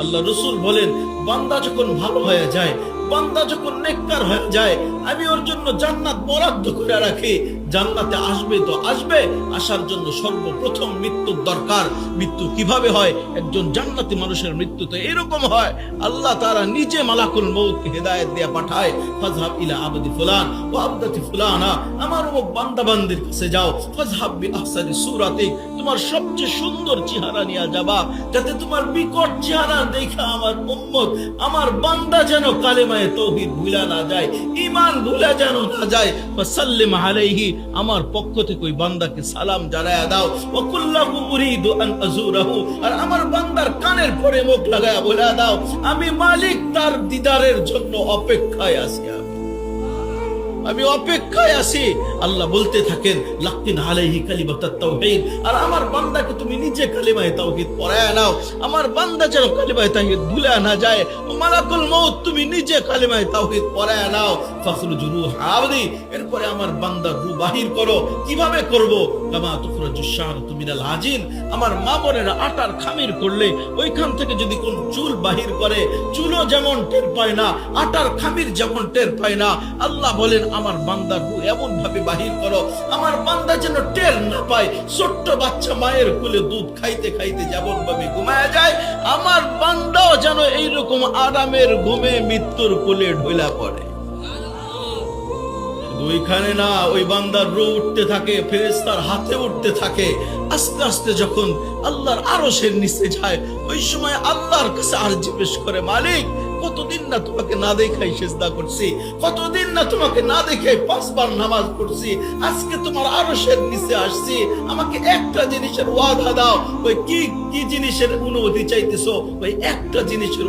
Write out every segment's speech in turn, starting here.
আল্লাহ রাসূল বলেন, বান্দা যখন ভালো হয়ে যায়, বান্দা যখন নেককার হয়ে যায়, আমি ওর জন্য জান্নাত বরাদ্দ করে রাখি। জান্নাতে আসবে তো আসবে, আসার জন্য সর্বপ্রথম মৃত্যুর দরকার। মৃত্যু কিভাবে হয়? একজন জান্নাতি মানুষের মৃত্যু তো এরকম হয়, আল্লাহ তাআলা নিজে মালাকুল মউতকে হেদায়েত দিয়ে পাঠায়, ফাযহাব ইলা আবদি ফুলান ওয়া আবদাতি ফুলানা, আমার অমুক বান্দা বান্দির কাছে যাও, ফাযহাব বিআহসানি সূরাতিক, তোমার সবচেয়ে সুন্দর চেহারা নিয়ে যাবা, যাতে তোমার বিকট চেহারা দেখা আমার উম্মত, আমার বান্দা যেন কালেমায়ে তাওহীদ ভুলা না যায়, ঈমান ভুলা যেন না যায়। ফাসাল্লিম আলাইহি, আমার পক্ষ থেকে ওই বান্দাকে সালাম জানায়া দাও। ওয়া কুল্লাহু উরিদু আন আযুরাহু, আর আমার বান্দার কানের পরে মুখ লাগায়া বলে দাও, আমি মালিক তার দিদারের জন্য অপেক্ষায় আছি, আমি অপেক্ষায় আছি। আল্লাহ বলতে থাকেন, লাকিন আলাইহি কালিমাতাত তাওহীদ, আর আমার বান্দাকে তুমি নিজে কালিমায়ে তাওহীদ পড়ায়া নাও, আমার বান্দা যেন কালিমায়ে তাওহীদ ভুলে না যায়। ও মালাকুল মউত, তুমি নিজে কালিমায়ে তাওহীদ পড়ায়া নাও। ফাখরুজু রূহ আবদি, এরপরে আমার বান্দার রূহ বাহির করো। কিভাবে করব? কামা তুখরাজুশ শাহরাতু মিনাল আজিন, আমার মা বোনেরা আটার খামির করলে ওইখান থেকে যদি কোন চুল বাহির করে, চুলও যেমন টের পায় না, আটার খামির যেমন টের পায় না, আল্লাহ বলেন আমার বান্দার রূহ এমন ভাবে বাহির করো, আমার বান্দা যেন টের না পায়। ছোট্ট বাচ্চা মায়ের কোলে দুধ খাইতে খাইতে যেমন ভাবে ঘুমায় যায়, আমার বান্দাও যেন এইরকম আরামের ঘুমে মৃত্যুর কোলে ঢইলা পড়ে। ওইখানে না, ওই বান্দার রূহ উঠতে থাকে, ফেরেশতার হাতে উঠতে থাকে। আস্তে আস্তে যখন আল্লাহর আরশের নিচে যায়, ওই সময় আল্লাহর কাছে আরজি পেশ করে, মালিক কতদিন না তোমাকে না দেখাই সেজদা করছি, কতদিন না তোমাকে না দেখাই 5 বার নামাজ পড়ছি, আজকে তোমার আরশের নিচে আসছি, আমাকে একটা জিনিসের ওয়াদা দাও। ওই কি জিনিসের অনুমতি চাইতেছো? ওই একটা জিনিসের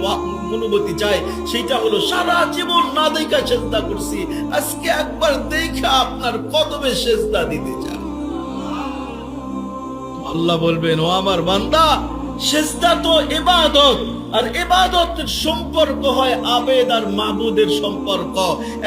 অনুমতি চাই, সেটা হলো সারা জীবন না দেখা সেজদা করছি, আজকে একবার দেখা আপনার কদমে সেজদা দিতে চাই। আল্লাহ বলবেন, ও আমার বান্দা, সেজদা তো ইবাদত, আর ইবাদতের সম্পর্ক হয় আবেদ আর মাবুদের সম্পর্ক।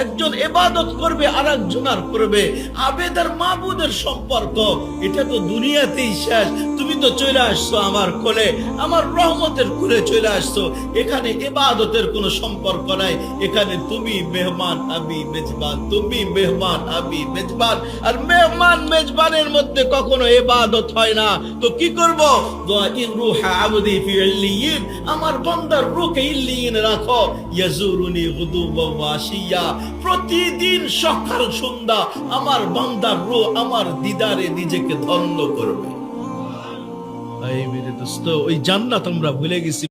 একজন ইবাদত করবে আর একজন আর করবে। আবেদ আর মাবুদের সম্পর্ক এটা তো দুনিয়াতেই শেষ। তুমি তো চলে আসছো আমার কোলে, আমার রহমতের কোলে চলে আসছো। এখানে ইবাদতের কোনো সম্পর্ক নাই, এখানে তুমি মেহমান আমি মেজবান, তুমি মেহমান আমি মেজবান, আর মেহমান মেজবানের মধ্যে কখনো ইবাদত হয় না। তো কি করব? ইন রূহা আবদি ফি ইল্লিয়িন, আমার বান্দার রূহকে ইল্লিয়িনে রাখো। ইয়াজুরুনি গুদুওয়া ওয়া আশিয়া, প্রতিদিন সকাল সন্ধ্যা আমার বান্দার রূহ আমার দিদারে নিজেকে ধন্য করবে। এই মেরে দোস্ত, ওই জান্নাত আমরা ভুলে গেছি।